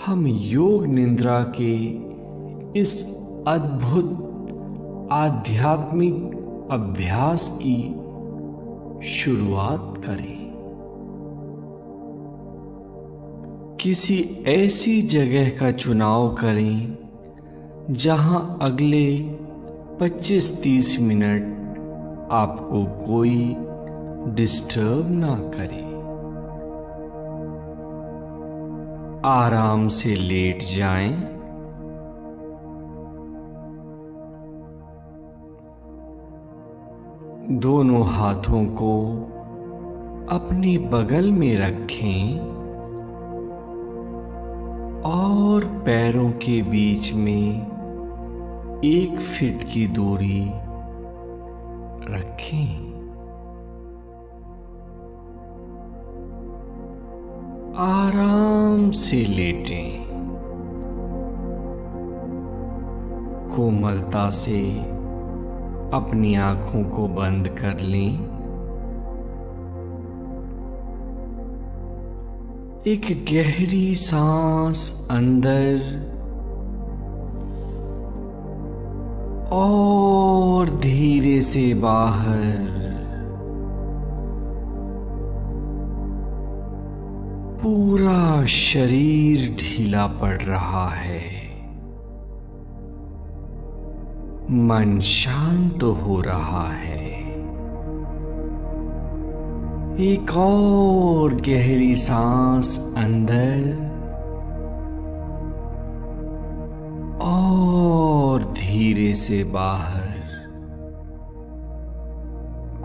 हम योग निद्रा के इस अद्भुत आध्यात्मिक अभ्यास की शुरुआत करें। किसी ऐसी जगह का चुनाव करें जहां अगले 25-30 मिनट आपको कोई डिस्टर्ब ना करे। आराम से लेट जाएं। दोनों हाथों को अपने बगल में रखें और पैरों के बीच में 1 फीट की दूरी रखें। आराम से लेटें। कोमलता से अपनी आंखों को बंद कर लें। एक गहरी सांस अंदर और धीरे से बाहर। पूरा शरीर ढीला पड़ रहा है। मन शांत हो रहा है। एक और गहरी सांस अंदर और धीरे से बाहर।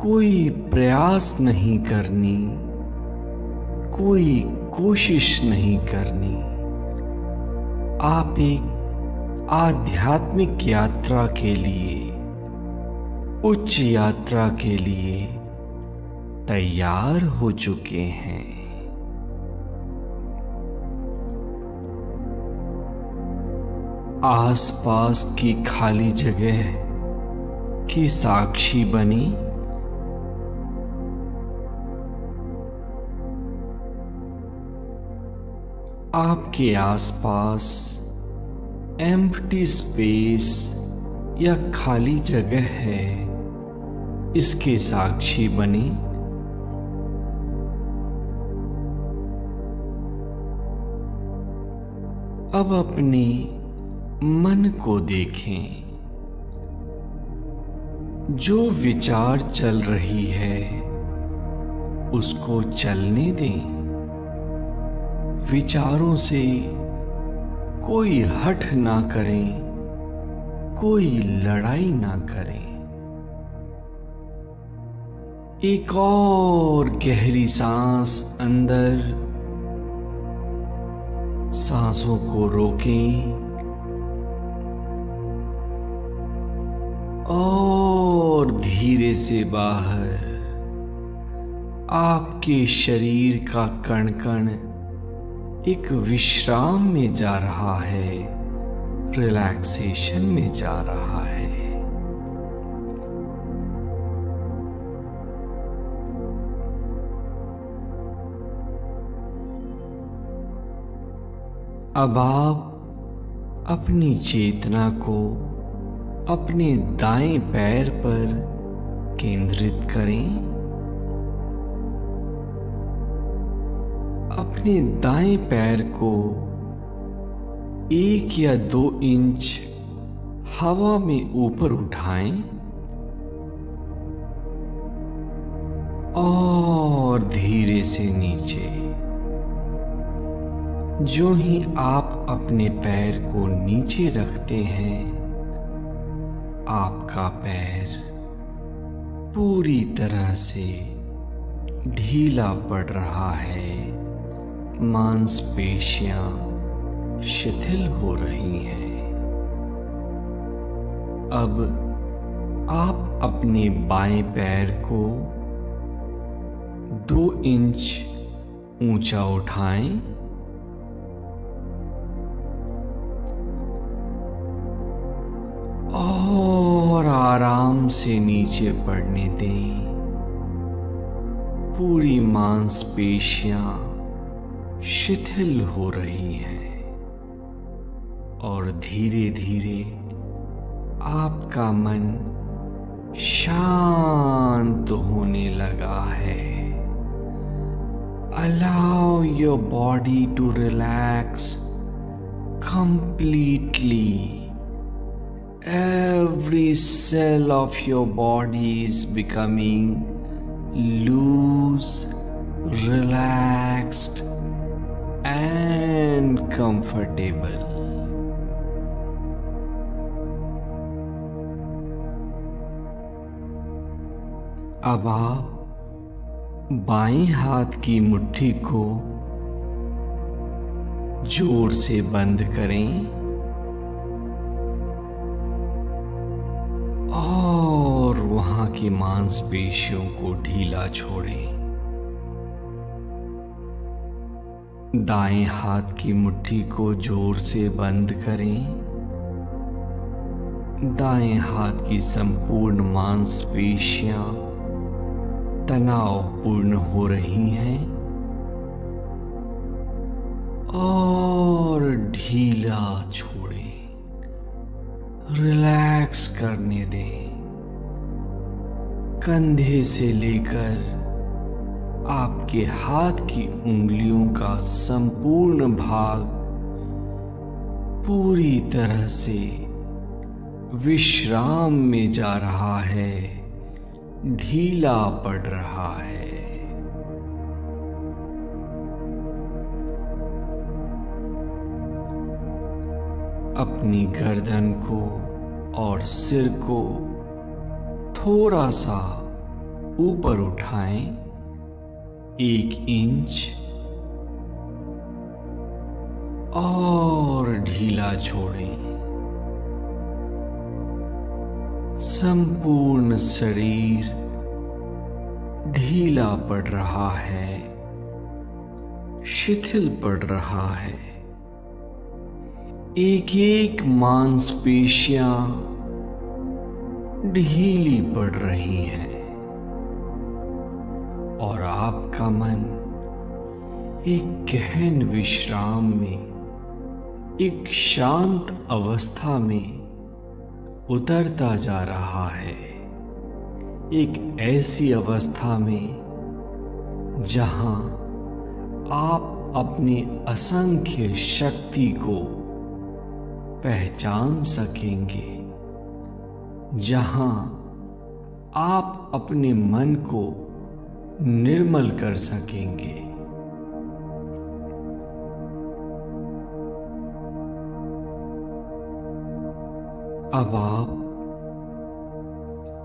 कोई प्रयास नहीं करनी, कोई कोशिश नहीं करनी। आप एक आध्यात्मिक यात्रा के लिए, उच्च यात्रा के लिए तैयार हो चुके हैं। आसपास की खाली जगह की साक्षी बनी। आपके आसपास एम्प्टी स्पेस या खाली जगह है, इसके साक्षी बनी। अब अपने मन को देखें। जो विचार चल रही है उसको चलने दें। विचारों से कोई हठ ना करें, कोई लड़ाई ना करें। एक और गहरी सांस अंदर। सांसों को रोकें और धीरे से बाहर। आपके शरीर का कण कण एक विश्राम में जा रहा है, रिलैक्सेशन में जा रहा है। अब आप अपनी चेतना को अपने दाएं पैर पर केंद्रित करें। अपने दाएं पैर को 1 या 2 इंच हवा में ऊपर उठाएं और धीरे से नीचे। जो ही आप अपने पैर को नीचे रखते हैं, आपका पैर पूरी तरह से ढीला पड़ रहा है। मांसपेशियां शिथिल हो रही हैं। अब आप अपने बाएं पैर को 2 इंच ऊंचा उठाएं और आराम से नीचे पड़ने दें। पूरी मांसपेशियां शिथिल हो रही हैं और धीरे धीरे आपका मन शांत होने लगा है। Allow your body to relax completely. Every cell of your body is becoming loose, relaxed, and comfortable. अब आप बाएं हाथ की मुट्ठी को जोर से बंद करें और वहां की मांसपेशियों को ढीला छोड़ें। दाएं हाथ की मुट्ठी को जोर से बंद करें। दाएं हाथ की संपूर्ण मांसपेशियां तनावपूर्ण हो रही हैं और ढीला छोड़ें, रिलैक्स करने दें। कंधे से लेकर आपके हाथ की उंगलियों का संपूर्ण भाग पूरी तरह से विश्राम में जा रहा है, ढीला पड़ रहा है। अपनी गर्दन को और सिर को थोड़ा सा ऊपर उठाएं, 1 इंच, और ढीला छोड़ें। संपूर्ण शरीर ढीला पड़ रहा है, शिथिल पड़ रहा है। एक एक मांसपेशियां ढीली पड़ रही हैं और आपका मन एक गहन विश्राम में, एक शांत अवस्था में उतरता जा रहा है। एक ऐसी अवस्था में जहां आप अपनी असंख्य शक्ति को पहचान सकेंगे, जहां आप अपने मन को निर्मल कर सकेंगे। अब आप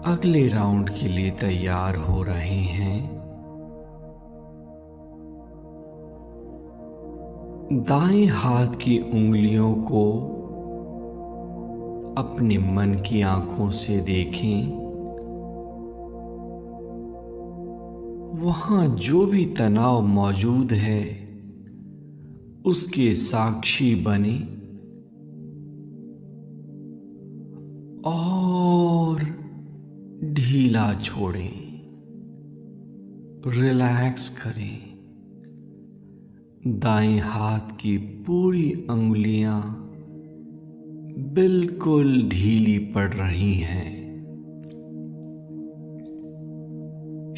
अगले राउंड के लिए तैयार हो रहे हैं। दाएं हाथ की उंगलियों को अपने मन की आंखों से देखें। वहां जो भी तनाव मौजूद है उसके साक्षी बने और ढीला छोड़ें, रिलैक्स करें। दाएं हाथ की पूरी अंगुलियां बिल्कुल ढीली पड़ रही हैं,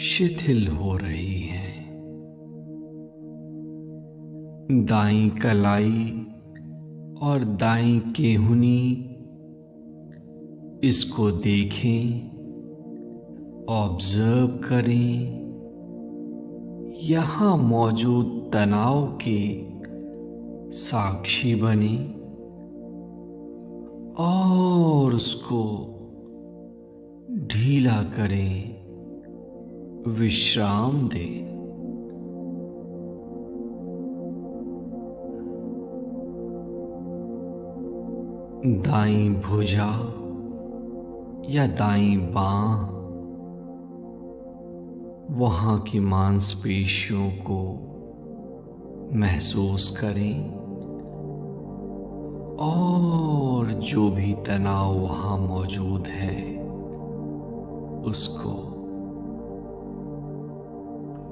शिथिल हो रही हैं। दाईं कलाई और दाईं केहूनी, इसको देखें, ऑब्जर्व करें। यहां मौजूद तनाव के साक्षी बने और उसको ढीला करें, विश्राम दें। दाईं भुजा या दाईं बांह, वहां की मांसपेशियों को महसूस करें और जो भी तनाव वहां मौजूद है उसको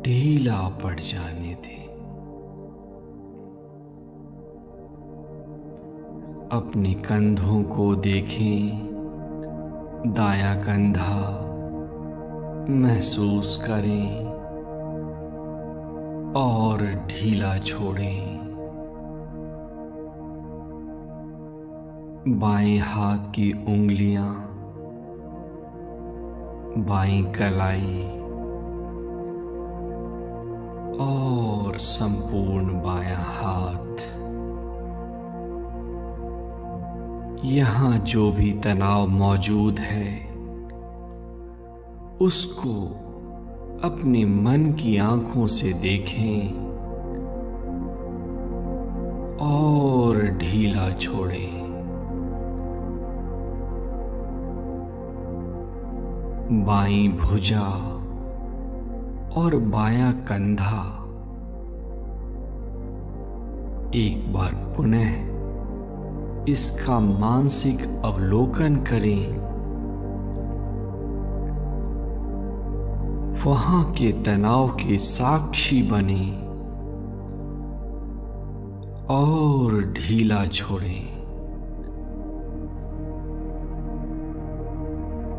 ढीला पड़ जाने दें। अपने कंधों को देखें, दायां कंधा महसूस करें और ढीला छोड़ें। बाएं हाथ की उंगलियां, बाईं कलाई और संपूर्ण बायां हाथ। यहां जो भी तनाव मौजूद है उसको अपने मन की आंखों से देखें और ढीला छोड़ें। बाईं भुजा और बायां कंधा एक बार पुनः इसका मानसिक अवलोकन करें। वहां के तनाव के साक्षी बने और ढीला छोड़ें।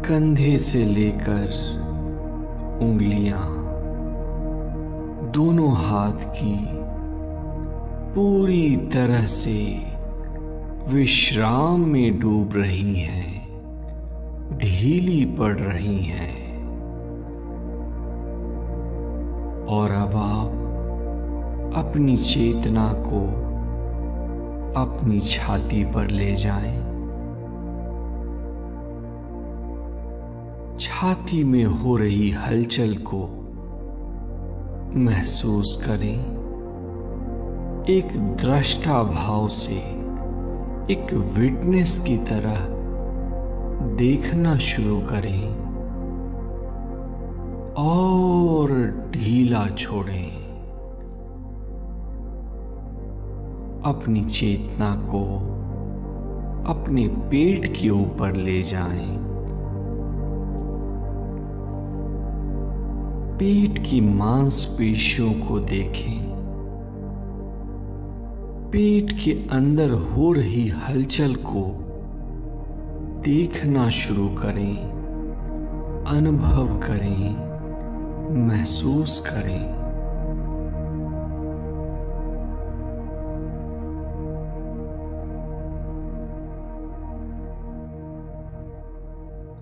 कंधे से लेकर उंगलियां दोनों हाथ की पूरी तरह से विश्राम में डूब रही हैं, ढीली पड़ रही हैं। और अब आप अपनी चेतना को अपनी छाती पर ले जाएं। छाती में हो रही हलचल को महसूस करें। एक दृष्टा भाव से, एक विटनेस की तरह देखना शुरू करें और ढीला छोड़ें। अपनी चेतना को अपने पेट के ऊपर ले जाएं। पेट की मांसपेशियों को देखें। पेट के अंदर हो रही हलचल को देखना शुरू करें, अनुभव करें, महसूस करें।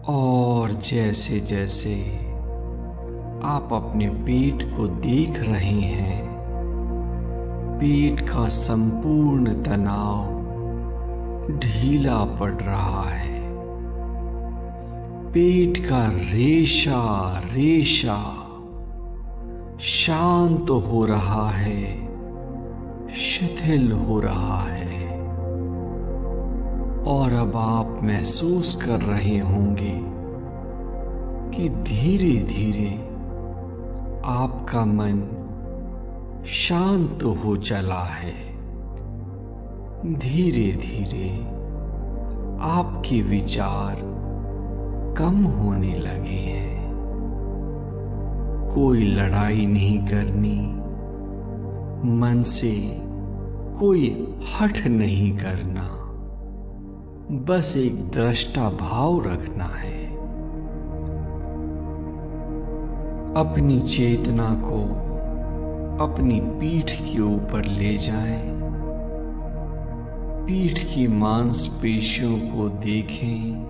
और जैसे जैसे आप अपने पेट को देख रहे हैं, पेट का संपूर्ण तनाव ढीला पड़ रहा है। पेट का रेशा रेशा शांत हो रहा है, शिथिल हो रहा है। और अब आप महसूस कर रहे होंगे कि धीरे धीरे आपका मन शांत हो चला है। धीरे धीरे आपके विचार कम होने लगे हैं। कोई लड़ाई नहीं करनी, मन से कोई हठ नहीं करना, बस एक दृष्टा भाव रखना है। अपनी चेतना को अपनी पीठ के ऊपर ले जाएं। पीठ की मांसपेशियों को देखें,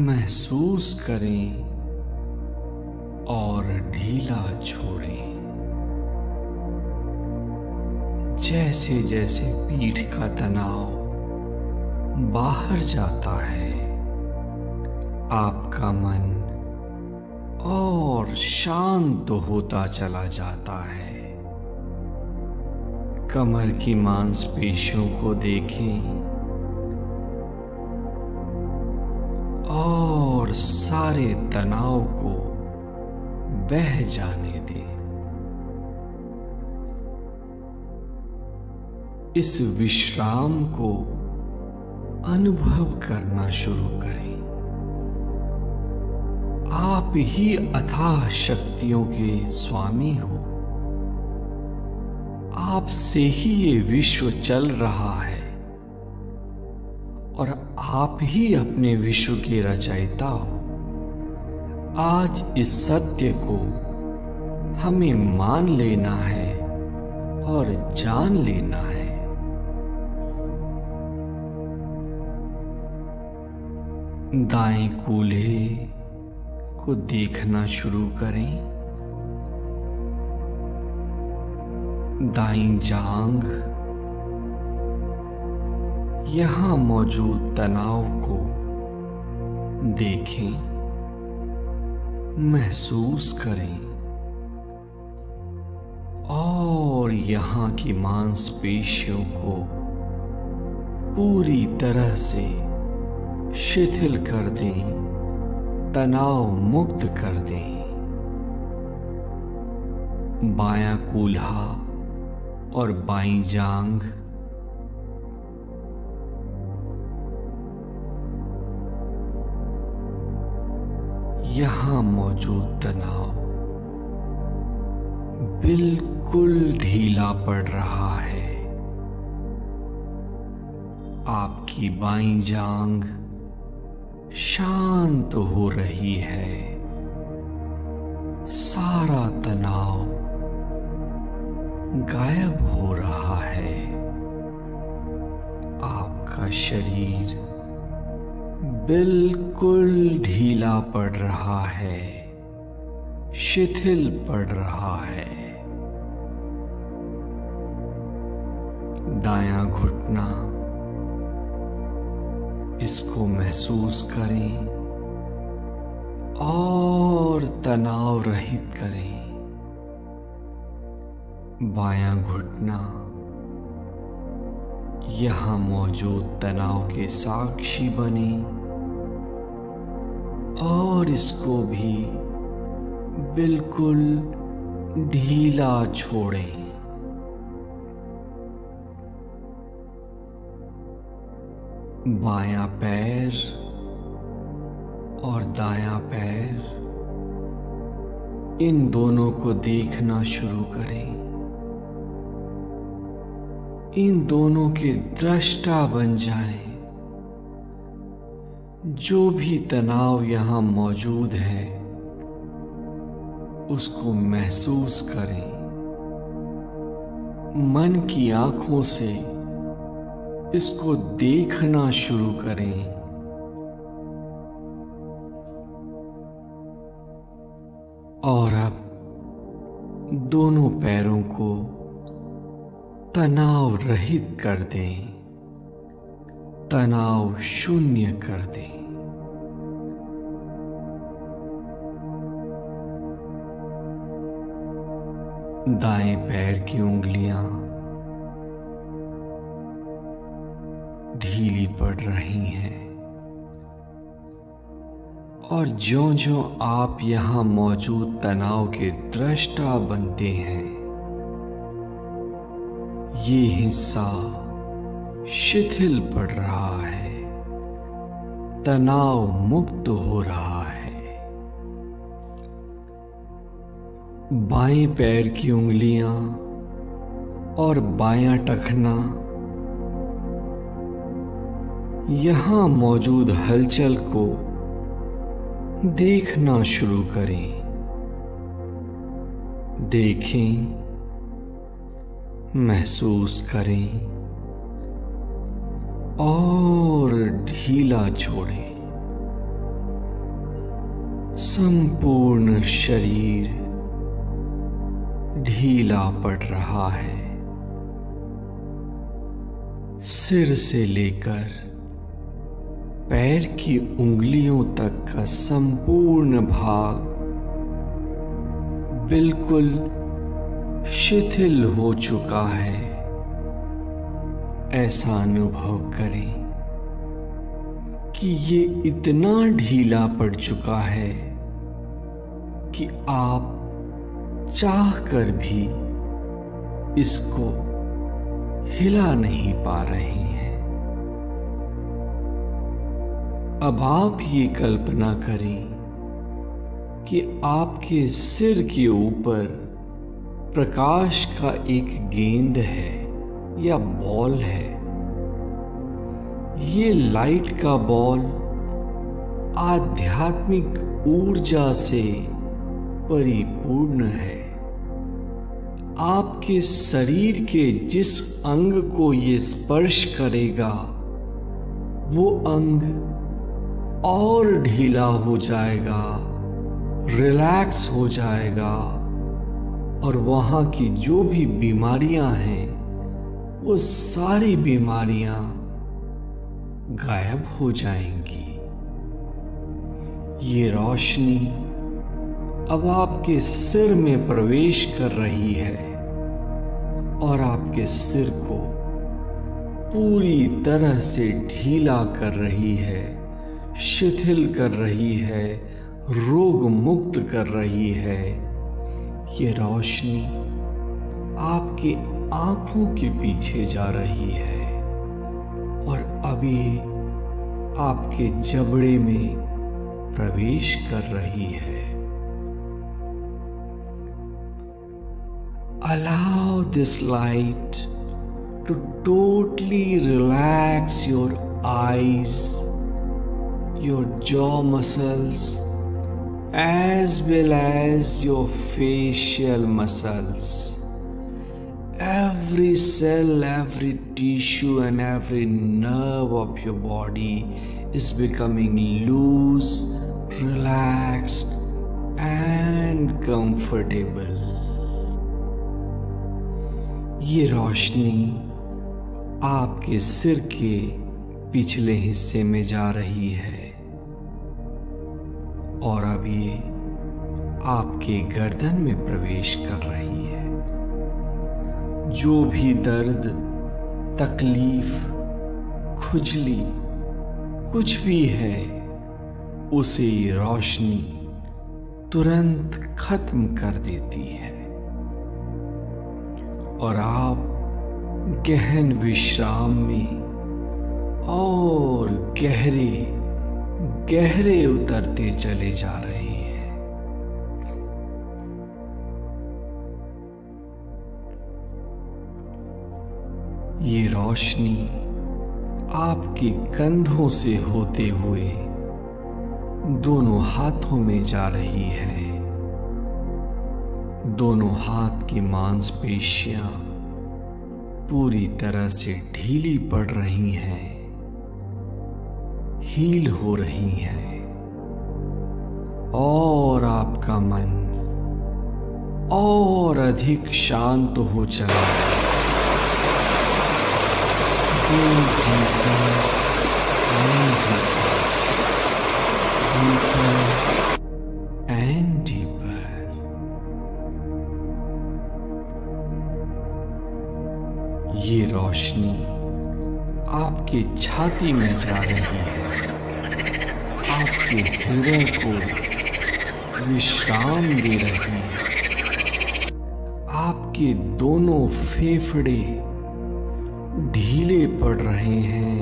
महसूस करें और ढीला छोड़ें। जैसे जैसे पीठ का तनाव बाहर जाता है, आपका मन और शांत होता चला जाता है। कमर की मांसपेशियों को देखें और सारे तनाव को बह जाने दें। इस विश्राम को अनुभव करना शुरू करें। आप ही अथाह शक्तियों के स्वामी हो। आपसे ही ये विश्व चल रहा है। और आप ही अपने विश्व के रचयिता हो। आज इस सत्य को हमें मान लेना है और जान लेना है। दाएं कूल्हे को देखना शुरू करें। दाईं जांघ, यहां मौजूद तनाव को देखें, महसूस करें और यहां की मांसपेशियों को पूरी तरह से शिथिल कर दें, तनाव मुक्त कर दें। बायां कूल्हा और बाईं जांघ, यहां मौजूद तनाव बिल्कुल ढीला पड़ रहा है। आपकी बाईं जांघ शांत हो रही है। सारा तनाव गायब हो रहा है। आपका शरीर बिल्कुल ढीला पड़ रहा है, शिथिल पड़ रहा है। दायां घुटना, इसको महसूस करें और तनाव रहित करें। बायां घुटना, यहां मौजूद तनाव के साक्षी बने और इसको भी बिल्कुल ढीला छोड़ें। बायां पैर और दायां पैर, इन दोनों को देखना शुरू करें। इन दोनों के दृष्टा बन जाएं। जो भी तनाव यहां मौजूद है उसको महसूस करें। मन की आंखों से इसको देखना शुरू करें। और अब दोनों पैरों को तनाव रहित कर दें, तनाव शून्य कर दें। दाएं पैर की उंगलियां ढीली पड़ रही हैं और ज्यों-ज्यों आप यहां मौजूद तनाव के दृष्टा बनते हैं, ये हिस्सा शिथिल पड़ रहा है, तनाव मुक्त हो रहा है। बाएं पैर की उंगलियां और बायां टखना, यहां मौजूद हलचल को देखना शुरू करें। देखें, महसूस करें और ढीला छोड़ें। संपूर्ण शरीर ढीला पड़ रहा है। सिर से लेकर पैर की उंगलियों तक का संपूर्ण भाग बिल्कुल शिथिल हो चुका है। ऐसा अनुभव करें कि ये इतना ढीला पड़ चुका है कि आप चाहकर भी इसको हिला नहीं पा रहे हैं। अब आप ये कल्पना करें कि आपके सिर के ऊपर प्रकाश का एक गेंद है या बॉल है। ये लाइट का बॉल आध्यात्मिक ऊर्जा से परिपूर्ण है। आपके शरीर के जिस अंग को ये स्पर्श करेगा वो अंग और ढीला हो जाएगा, रिलैक्स हो जाएगा और वहाँ की जो भी बीमारियां हैं वो सारी बीमारियां गायब हो जाएंगी। ये रोशनी अब आपके सिर में प्रवेश कर रही है और आपके सिर को पूरी तरह से ढीला कर रही है, शिथिल कर रही है, रोग मुक्त कर रही है। ये रोशनी आपके आंखों के पीछे जा रही है और अभी आपके जबड़े में प्रवेश कर रही है। Allow this light to totally relax your eyes, your jaw muscles, as well as your facial muscles. Every cell, every tissue and every nerve of your body is becoming loose, relaxed and comfortable. ये रोशनी आपके सिर के पिछले हिस्से में जा रही है और अब ये आपके गर्दन में प्रवेश कर रही है। जो भी दर्द, तकलीफ, खुजली कुछ भी है उसे ये रोशनी तुरंत खत्म कर देती है और आप गहन विश्राम में और गहरे गहरे उतरते चले जा रहे हैं। ये रोशनी आपके कंधों से होते हुए दोनों हाथों में जा रही है। दोनों हाथ की मांसपेशियां पूरी तरह से ढीली पड़ रही हैं, हील हो रही हैं और आपका मन और अधिक शांत हो चला है। And deeper. ये रोशनी आपके छाती में जा रही है, आपके हृदय को विश्राम दे रही है। आपके दोनों फेफड़े ढीले पड़ रहे हैं,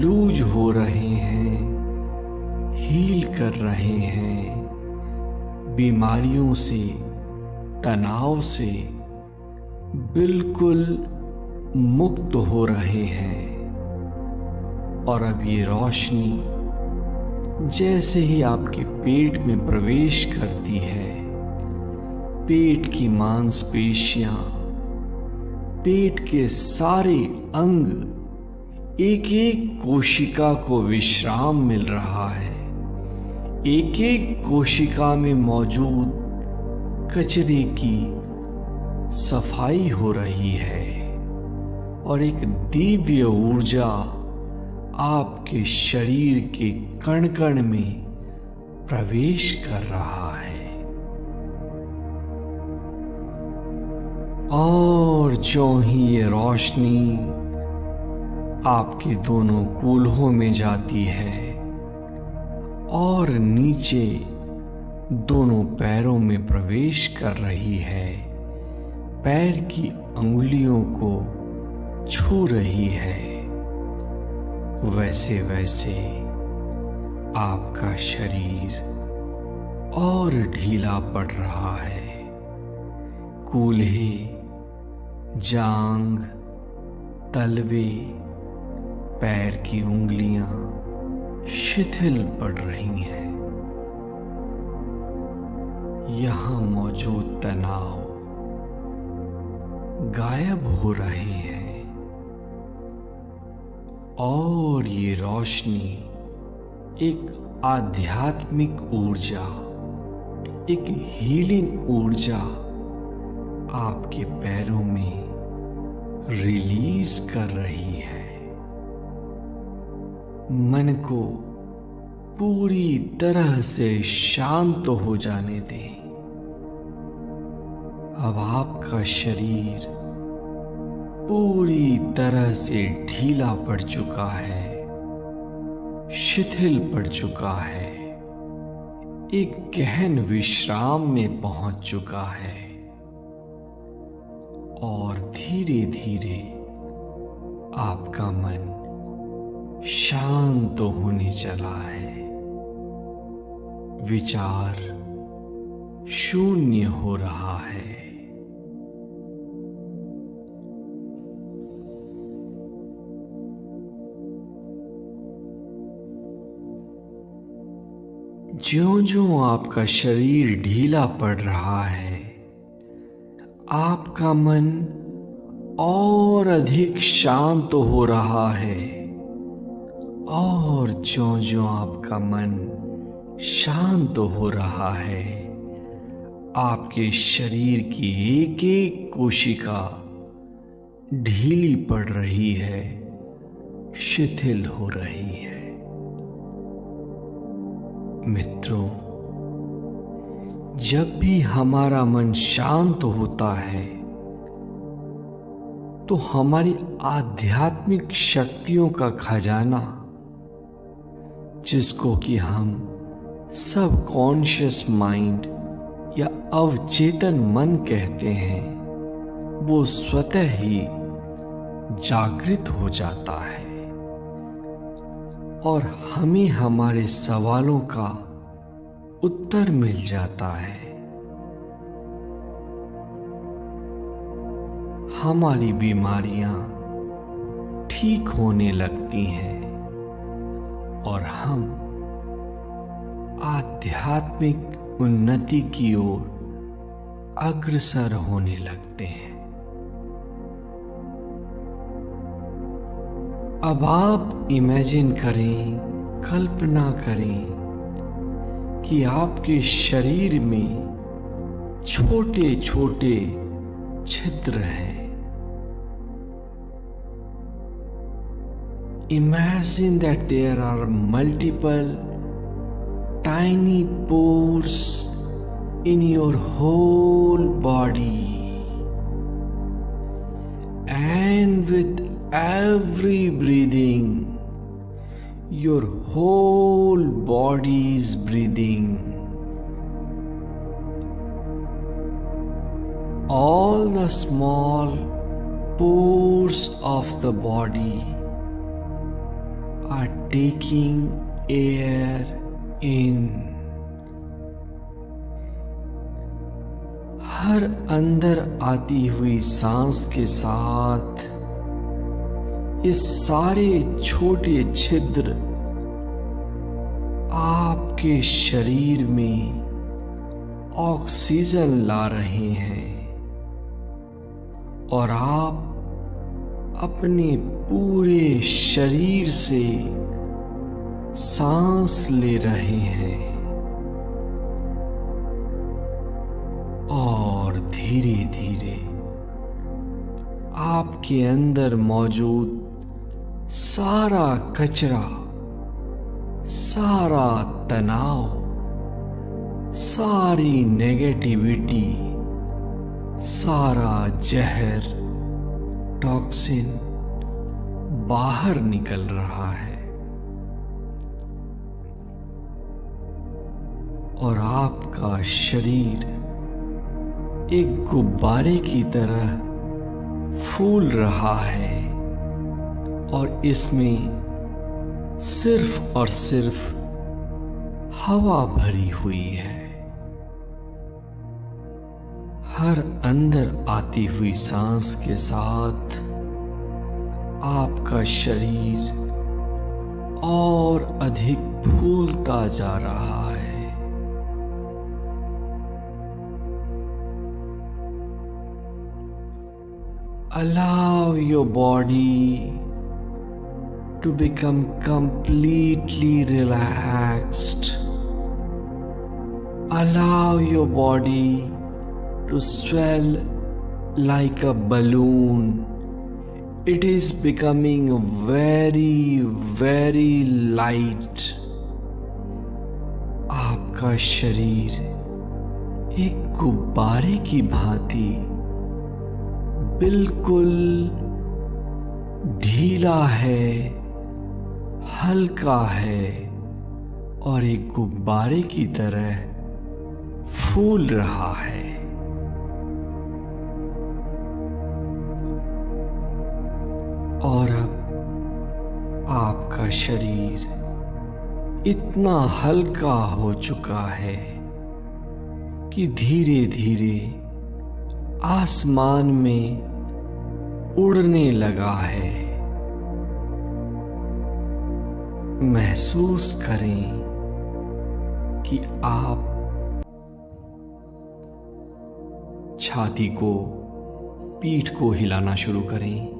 लूज हो रहे हैं, हील कर रहे हैं, बीमारियों से, तनाव से बिल्कुल मुक्त हो रहे हैं। और अब ये रोशनी जैसे ही आपके पेट में प्रवेश करती है, पेट की मांसपेशियां, पेट के सारे अंग, एक एक कोशिका को विश्राम मिल रहा है। एक एक कोशिका में मौजूद कचरे की सफाई हो रही है और एक दिव्य ऊर्जा आपके शरीर के कण कण में प्रवेश कर रहा है। और जो ही ये रोशनी आपके दोनों कूल्हों में जाती है और नीचे दोनों पैरों में प्रवेश कर रही है, पैर की अंगुलियों को छू रही है, वैसे वैसे आपका शरीर और ढीला पड़ रहा है। कूल्हे, जांघ, तलवे, पैर की उंगलियां शिथिल पड़ रही हैं। यहां मौजूद तनाव गायब हो रहे हैं और ये रोशनी एक आध्यात्मिक ऊर्जा, एक हीलिंग ऊर्जा आपके पैरों में रिलीज कर रही है। मन को पूरी तरह से शांत हो जाने दें। अब आपका शरीर पूरी तरह से ढीला पड़ चुका है, शिथिल पड़ चुका है, एक गहन विश्राम में पहुंच चुका है और धीरे धीरे आपका मन शांत होने चला है। विचार शून्य हो रहा है। ज्यों-ज्यों आपका शरीर ढीला पड़ रहा है, आपका मन और अधिक शांत हो रहा है और ज्यों-ज्यों आपका मन शांत हो रहा है, आपके शरीर की एक एक कोशिका ढीली पड़ रही है, शिथिल हो रही है। मित्रों, जब भी हमारा मन शांत होता है तो हमारी आध्यात्मिक शक्तियों का खजाना, जिसको कि हम सबकॉन्शियस माइंड या अवचेतन मन कहते हैं, वो स्वतः ही जागृत हो जाता है और हमें हमारे सवालों का उत्तर मिल जाता है। हमारी बीमारियां ठीक होने लगती हैं और हम आध्यात्मिक उन्नति की ओर अग्रसर होने लगते हैं। अब आप इमेजिन करें, कल्पना करें कि आपके शरीर में छोटे छोटे छिद्र हैं। Imagine that there are multiple tiny pores in your whole body, and with every breathing, your whole body is breathing. All the small pores of the body are taking air in. हर अंदर आती हुई सांस के साथ ये सारे छोटे छिद्र आपके शरीर में ऑक्सीजन ला रहे हैं और आप अपने पूरे शरीर से सांस ले रहे हैं और धीरे धीरे आपके अंदर मौजूद सारा कचरा, सारा तनाव, सारी नेगेटिविटी, सारा जहर, टॉक्सिन बाहर निकल रहा है और आपका शरीर एक गुब्बारे की तरह फूल रहा है और इसमें सिर्फ और सिर्फ हवा भरी हुई है। हर अंदर आती हुई सांस के साथ आपका शरीर और अधिक फूलता जा रहा है। Allow your body to become completely relaxed. Allow your body to swell like a balloon. It is becoming very, very light. आपका शरीर एक गुब्बारे की भांति बिल्कुल ढीला है, हल्का है और एक गुब्बारे की तरह फूल रहा है। और अब आपका शरीर इतना हल्का हो चुका है कि धीरे धीरे आसमान में उड़ने लगा है। महसूस करें कि आप छाती को, पीठ को हिलाना शुरू करें।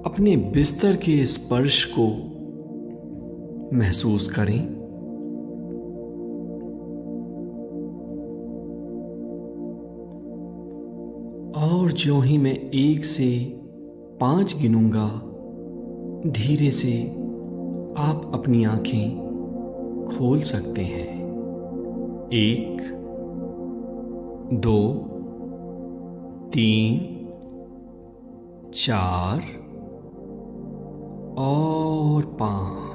अपने बिस्तर के स्पर्श को महसूस करें। और जो ही मैं 1 से 5 गिनूंगा, धीरे से आप अपनी आंखें खोल सकते हैं। 1, 2, 3, 4 और 5।